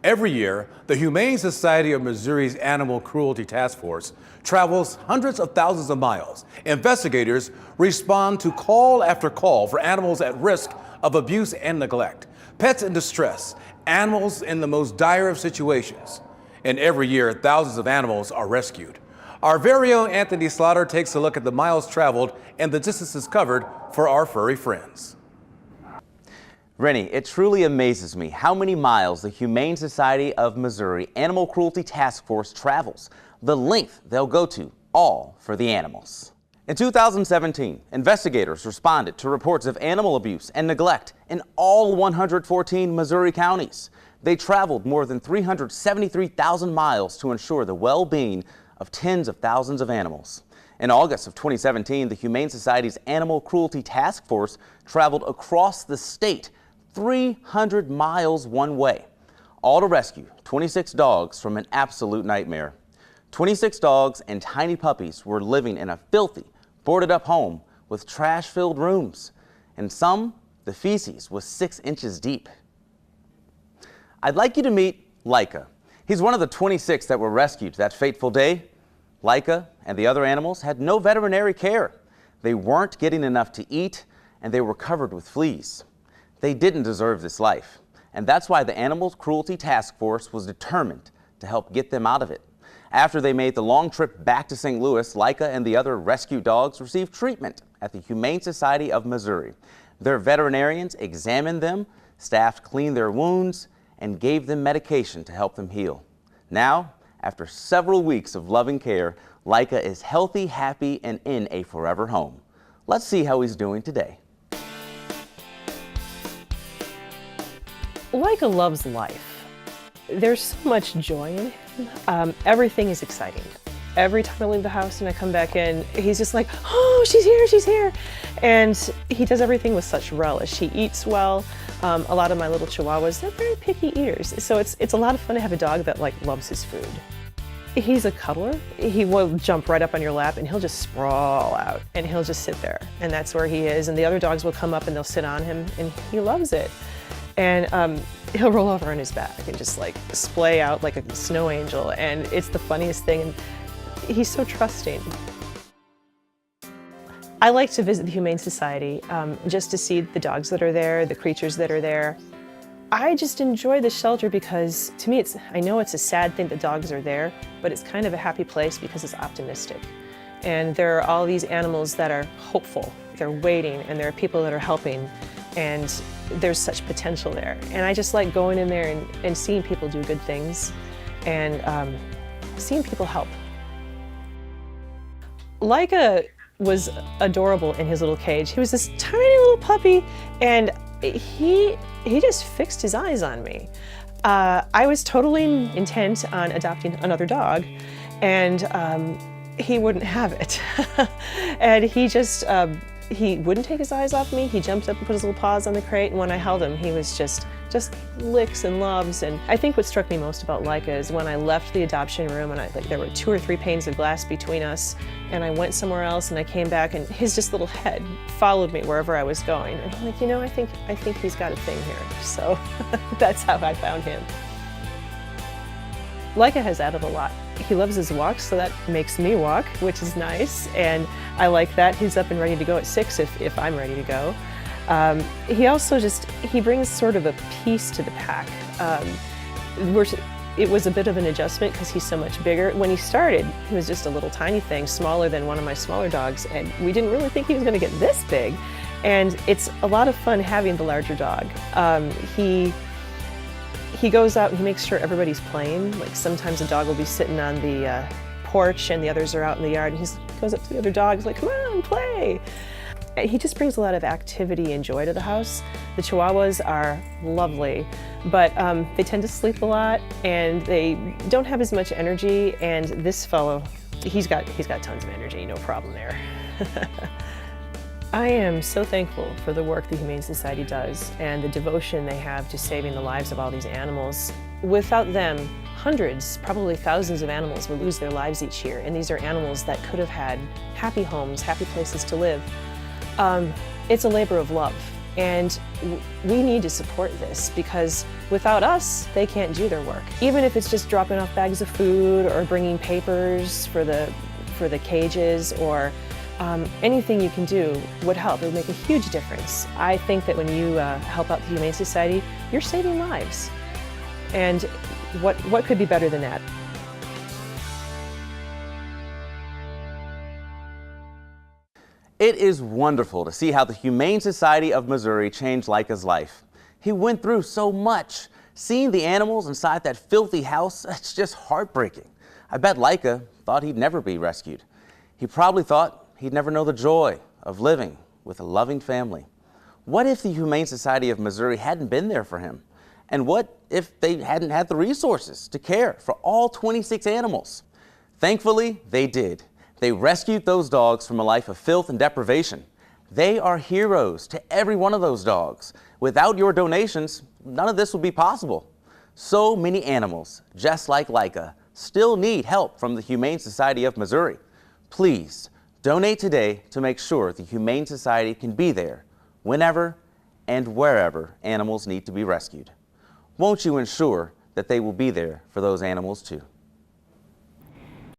Every year, the Humane Society of Missouri's Animal Cruelty Task Force travels hundreds of thousands of miles. Investigators respond to call after call for animals at risk of abuse and neglect, pets in distress, animals in the most dire of situations. And every year, thousands of animals are rescued. Our very own Anthony Slaughter takes a look at the miles traveled and the distances covered for our furry friends. Rennie, it truly amazes me how many miles the Humane Society of Missouri Animal Cruelty Task Force travels, the length they'll go to, all for the animals. In 2017, investigators responded to reports of animal abuse and neglect in all 114 Missouri counties. They traveled more than 373,000 miles to ensure the well-being of tens of thousands of animals. In August of 2017, the Humane Society's Animal Cruelty Task Force traveled across the state 300 miles one way, all to rescue 26 dogs from an absolute nightmare. 26 dogs and tiny puppies were living in a filthy, boarded-up home with trash-filled rooms. In some, the feces was 6 inches deep. I'd like you to meet Laika. He's one of the 26 that were rescued that fateful day. Laika and the other animals had no veterinary care. They weren't getting enough to eat, and they were covered with fleas. They didn't deserve this life, and that's why the Animal Cruelty Task Force was determined to help get them out of it. After they made the long trip back to St. Louis, Laika and the other rescue dogs received treatment at the Humane Society of Missouri. Their veterinarians examined them, staff cleaned their wounds, and gave them medication to help them heal. Now, after several weeks of loving care, Laika is healthy, happy, and in a forever home. Let's see how he's doing today. Laika loves life. There's so much joy in him. Everything is exciting. Every time I leave the house and I come back in, he's just like, oh, she's here, she's here. And he does everything with such relish. He eats well. A lot of my little chihuahuas, they're very picky eaters. So it's a lot of fun to have a dog that loves his food. He's a cuddler. He will jump right up on your lap and he'll just sprawl out and he'll just sit there. And that's where he is. And the other dogs will come up and they'll sit on him and he loves it. And he'll roll over on his back and just splay out like a snow angel. And it's the funniest thing. And he's so trusting. I like to visit the Humane Society just to see the dogs that are there, the creatures that are there. I just enjoy the shelter because to me I know it's a sad thing that dogs are there, but it's kind of a happy place because it's optimistic. And there are all these animals that are hopeful. They're waiting and there are people that are helping. And there's such potential there. And I just like going in there and seeing people do good things and seeing people help. Laika was adorable in his little cage. He was this tiny little puppy and he just fixed his eyes on me. I was totally intent on adopting another dog and he wouldn't have it. And he just, he wouldn't take his eyes off me. He jumped up and put his little paws on the crate, and when I held him, he was just licks and loves. And I think what struck me most about Laika is when I left the adoption room and there were 2 or 3 panes of glass between us, and I went somewhere else and I came back and his just little head followed me wherever I was going. And I'm like, you know, I think he's got a thing here. So that's how I found him. Laika has added a lot. He loves his walks, so that makes me walk, which is nice, and I like that. He's up and ready to go at 6 if I'm ready to go. He also he brings sort of a peace to the pack. It was a bit of an adjustment because he's so much bigger. When he started, he was just a little tiny thing, smaller than one of my smaller dogs, and we didn't really think he was going to get this big. And it's a lot of fun having the larger dog. He goes out and he makes sure everybody's playing. Like sometimes a dog will be sitting on the porch and the others are out in the yard and he goes up to the other dog, he's like, come on, play. He just brings a lot of activity and joy to the house. The Chihuahuas are lovely, but they tend to sleep a lot and they don't have as much energy, and this fellow, he's got tons of energy, no problem there. I am so thankful for the work the Humane Society does and the devotion they have to saving the lives of all these animals. Without them, hundreds, probably thousands of animals would lose their lives each year, and these are animals that could have had happy homes, happy places to live. It's a labor of love, And we need to support this because without us, they can't do their work. Even if it's just dropping off bags of food or bringing papers for the cages or anything you can do would help. It would make a huge difference. I think that when you help out the Humane Society, you're saving lives. And what could be better than that? It is wonderful to see how the Humane Society of Missouri changed Laika's life. He went through so much. Seeing the animals inside that filthy house, it's just heartbreaking. I bet Laika thought he'd never be rescued. He probably thought he'd never know the joy of living with a loving family. What if the Humane Society of Missouri hadn't been there for him? And what if they hadn't had the resources to care for all 26 animals? Thankfully, they did. They rescued those dogs from a life of filth and deprivation. They are heroes to every one of those dogs. Without your donations, none of this would be possible. So many animals, just like Laika, still need help from the Humane Society of Missouri. Please donate today to make sure the Humane Society can be there whenever and wherever animals need to be rescued. Won't you ensure that they will be there for those animals too?